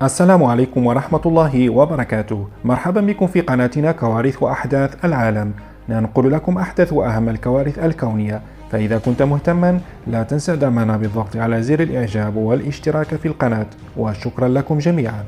السلام عليكم ورحمة الله وبركاته. مرحبا بكم في قناتنا كوارث وأحداث العالم. ننقل لكم أحدث وأهم الكوارث الكونية، فإذا كنت مهتما لا تنسى دعمنا بالضغط على زر الإعجاب والاشتراك في القناة، وشكرا لكم جميعا.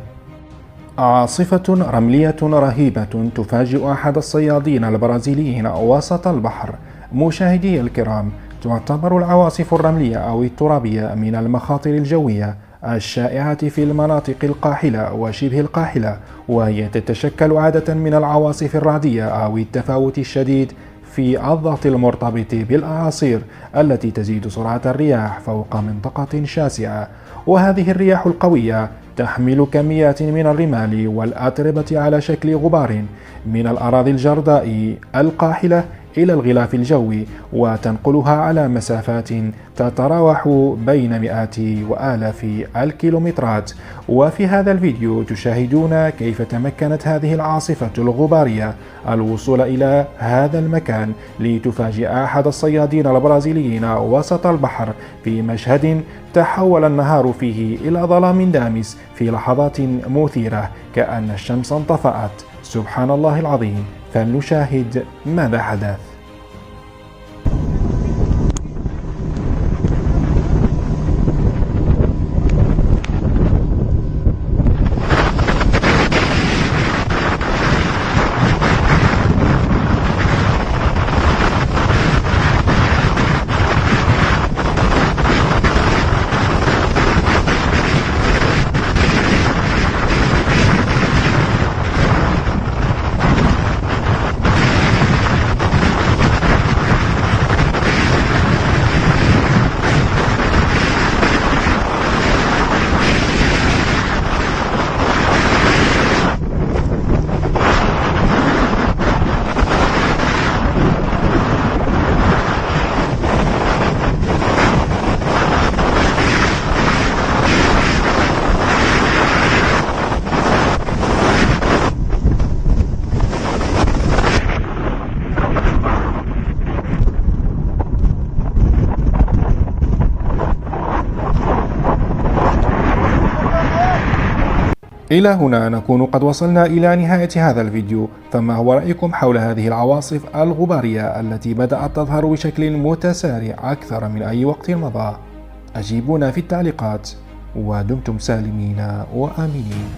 عاصفة رملية رهيبة تفاجئ أحد الصيادين البرازيليين وسط البحر. مشاهدي الكرام، تعتبر العواصف الرملية أو الترابية من المخاطر الجوية الشائعة في المناطق القاحلة وشبه القاحلة، وهي تتشكل عادة من العواصف الرعدية أو التفاوت الشديد في الضغط المرتبط بالأعاصير التي تزيد سرعة الرياح فوق منطقة شاسعة. وهذه الرياح القوية تحمل كميات من الرمال والأتربة على شكل غبار من الأراضي الجرداء القاحلة إلى الغلاف الجوي، وتنقلها على مسافات تتراوح بين مئات وآلاف الكيلومترات. وفي هذا الفيديو تشاهدون كيف تمكنت هذه العاصفة الغبارية الوصول إلى هذا المكان لتفاجئ أحد الصيادين البرازيليين وسط البحر في مشهد تحول النهار فيه إلى ظلام دامس في لحظات مثيرة كأن الشمس انطفأت. سبحان الله العظيم. فلنشاهد ماذا حدث. إلى هنا نكون قد وصلنا إلى نهاية هذا الفيديو، فما هو رأيكم حول هذه العواصف الغبارية التي بدأت تظهر بشكل متسارع أكثر من أي وقت مضى؟ أجيبونا في التعليقات، ودمتم سالمين وآمنين.